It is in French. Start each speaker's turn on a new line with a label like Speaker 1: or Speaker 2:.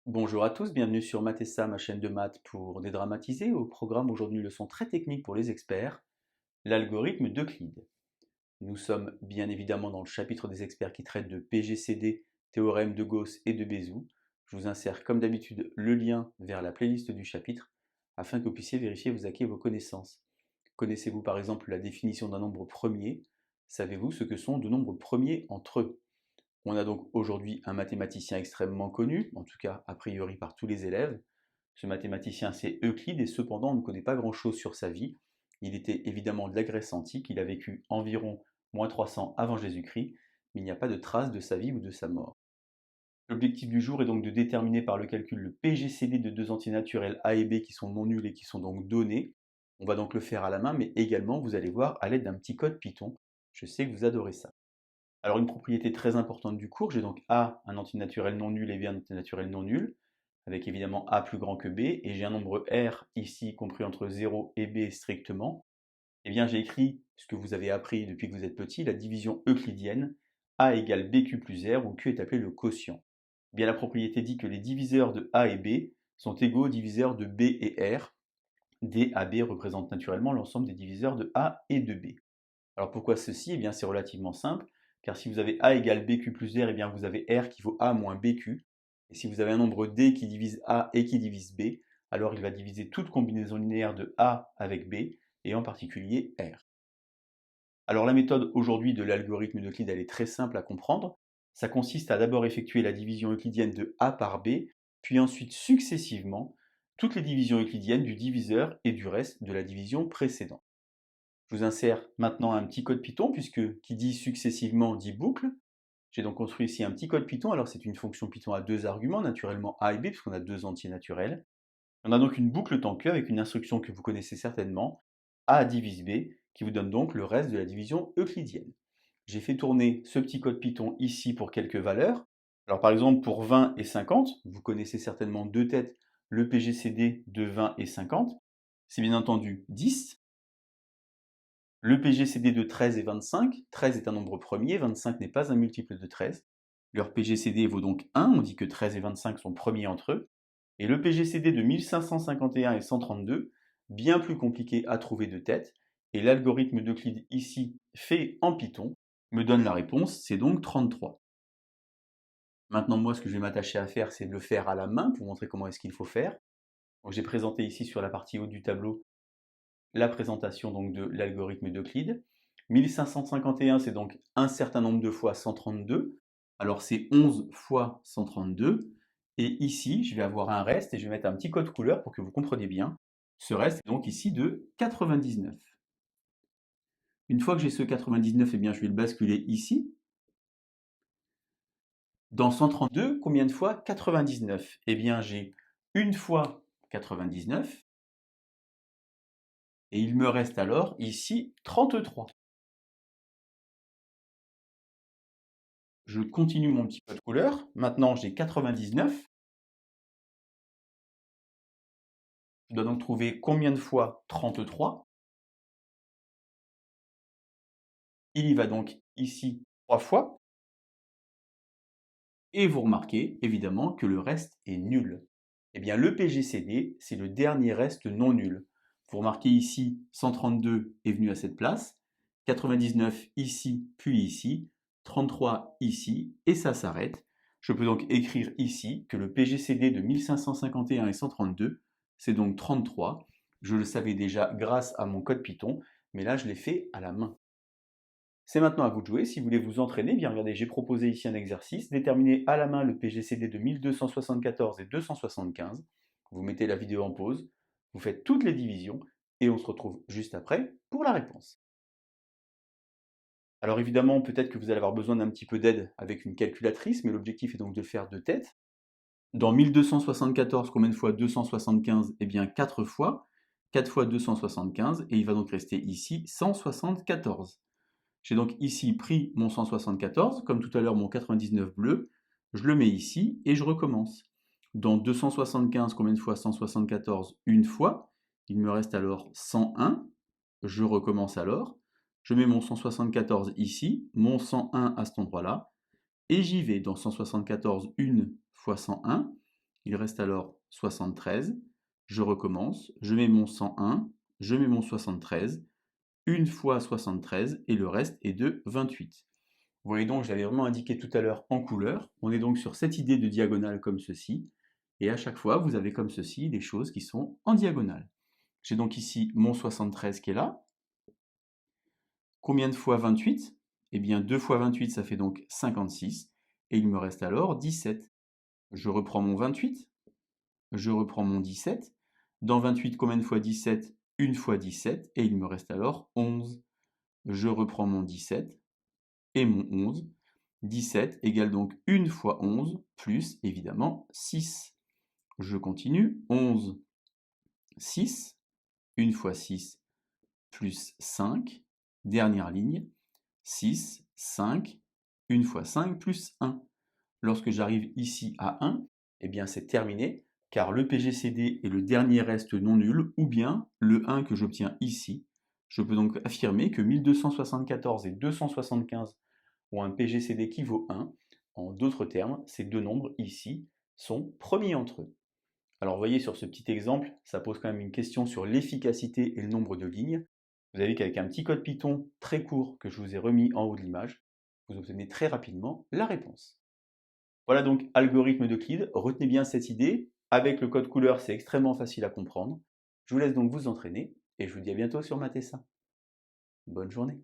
Speaker 1: Bonjour à tous, bienvenue sur Math&Ça, ma chaîne de maths pour dédramatiser. Au programme aujourd'hui, une leçon très technique pour les experts, l'algorithme d'Euclide. Nous sommes bien évidemment dans le chapitre des experts qui traite de PGCD, théorème de Gauss et de Bézout. Je vous insère comme d'habitude le lien vers la playlist du chapitre afin que vous puissiez vérifier vos acquis et vos connaissances. Connaissez-vous par exemple la définition d'un nombre premier? Savez-vous ce que sont deux nombres premiers entre eux? On a donc aujourd'hui un mathématicien extrêmement connu, en tout cas a priori par tous les élèves. Ce mathématicien c'est Euclide et cependant on ne connaît pas grand-chose sur sa vie. Il était évidemment de la Grèce antique, il a vécu environ -300 avant Jésus-Christ, mais il n'y a pas de trace de sa vie ou de sa mort. L'objectif du jour est donc de déterminer par le calcul le PGCD de deux entiers naturels A et B qui sont non nuls et qui sont donc donnés. On va donc le faire à la main, mais également, vous allez voir, à l'aide d'un petit code Python. Je sais que vous adorez ça. Alors une propriété très importante du cours, j'ai donc A, un entier naturel non nul, et B, un entier naturel non nul, avec évidemment A plus grand que B, et j'ai un nombre R ici compris entre 0 et B strictement. Eh bien j'ai écrit ce que vous avez appris depuis que vous êtes petit, la division euclidienne, A égale BQ plus R, où Q est appelé le quotient. Eh bien la propriété dit que les diviseurs de A et B sont égaux aux diviseurs de B et R. D, A, B représentent naturellement l'ensemble des diviseurs de A et de B. Alors pourquoi ceci? Eh bien c'est relativement simple, car si vous avez A égale BQ plus R, eh bien vous avez R qui vaut A moins BQ. Et si vous avez un nombre D qui divise A et qui divise B, alors il va diviser toute combinaison linéaire de A avec B, et en particulier R. Alors la méthode aujourd'hui de l'algorithme d'Euclide, elle est très simple à comprendre. Ça consiste à d'abord effectuer la division euclidienne de A par B, puis ensuite successivement toutes les divisions euclidiennes du diviseur et du reste de la division précédente. Je vous insère maintenant un petit code Python, puisque qui dit successivement dit boucle. J'ai donc construit ici un petit code Python. Alors c'est une fonction Python à deux arguments, naturellement A et B, puisqu'on a deux entiers naturels. On a donc une boucle tant que avec une instruction que vous connaissez certainement, A divise B, qui vous donne donc le reste de la division euclidienne. J'ai fait tourner ce petit code Python ici pour quelques valeurs. Alors par exemple pour 20 et 50, vous connaissez certainement deux têtes, le PGCD de 20 et 50. C'est bien entendu 10. Le PGCD de 13 et 25, 13 est un nombre premier, 25 n'est pas un multiple de 13. Leur PGCD vaut donc 1, on dit que 13 et 25 sont premiers entre eux. Et le PGCD de 1551 et 132, bien plus compliqué à trouver de tête, et l'algorithme d'Euclide ici, fait en Python, me donne la réponse, c'est donc 33. Maintenant, moi, ce que je vais m'attacher à faire, c'est de le faire à la main, pour montrer comment est-ce qu'il faut faire. Donc, j'ai présenté ici sur la partie haute du tableau la présentation donc de l'algorithme d'Euclide. 1551, c'est donc un certain nombre de fois 132. Alors c'est 11 fois 132. Et ici, je vais avoir un reste et je vais mettre un petit code couleur pour que vous compreniez bien. Ce reste est donc ici de 99. Une fois que j'ai ce 99, eh bien, je vais le basculer ici. Dans 132, combien de fois 99? Eh bien, j'ai une fois 99. Et il me reste alors ici 33. Je continue mon petit code couleur. Maintenant, j'ai 99. Je dois donc trouver combien de fois 33. Il y va donc ici 3 fois. Et vous remarquez évidemment que le reste est nul. Eh bien, le PGCD, c'est le dernier reste non nul. Vous remarquez ici, 132 est venu à cette place, 99 ici, puis ici, 33 ici, et ça s'arrête. Je peux donc écrire ici que le PGCD de 1551 et 132, c'est donc 33. Je le savais déjà grâce à mon code Python, mais là je l'ai fait à la main. C'est maintenant à vous de jouer. Si vous voulez vous entraîner, bien regardez, j'ai proposé ici un exercice. Déterminez à la main le PGCD de 1274 et 275. Vous mettez la vidéo en pause, vous faites toutes les divisions et on se retrouve juste après pour la réponse. Alors évidemment, peut-être que vous allez avoir besoin d'un petit peu d'aide avec une calculatrice, mais l'objectif est donc de le faire de tête. Dans 1274, combien de fois 275? Eh bien 4 fois. 4 fois 275, et il va donc rester ici 174. J'ai donc ici pris mon 174, comme tout à l'heure mon 99 bleu, je le mets ici et je recommence. Dans 275, combien de fois 174? Une fois. Il me reste alors 101. Je recommence alors. Je mets mon 174 ici, mon 101 à cet endroit-là, et j'y vais dans 174 une fois 101. Il reste alors 73. Je recommence, je mets mon 101, je mets mon 73, une fois 73 et le reste est de 28. Vous voyez donc, je l'avais vraiment indiqué tout à l'heure en couleur. On est donc sur cette idée de diagonale comme ceci. Et à chaque fois, vous avez comme ceci des choses qui sont en diagonale. J'ai donc ici mon 73 qui est là. Combien de fois 28? Eh bien, 2 fois 28, ça fait donc 56. Et il me reste alors 17. Je reprends mon 28. Je reprends mon 17. Dans 28, combien de fois 17? Une fois 17. Et il me reste alors 11. Je reprends mon 17 et mon 11. 17 égale donc 1 fois 11 plus évidemment 6. Je continue. 11, 6. 1 fois 6 plus 5. Dernière ligne. 6, 5. 1 fois 5 plus 1. Lorsque j'arrive ici à 1, eh bien c'est terminé, car le PGCD est le dernier reste non nul, ou bien le 1 que j'obtiens ici. Je peux donc affirmer que 1274 et 275 ont un PGCD qui vaut 1. En d'autres termes, ces deux nombres ici sont premiers entre eux. Alors vous voyez sur ce petit exemple, ça pose quand même une question sur l'efficacité et le nombre de lignes. Vous avez qu'avec un petit code Python très court que je vous ai remis en haut de l'image, vous obtenez très rapidement la réponse. Voilà donc algorithme d'Euclide. Retenez bien cette idée. Avec le code couleur, c'est extrêmement facile à comprendre. Je vous laisse donc vous entraîner et je vous dis à bientôt sur Matessa. Bonne journée.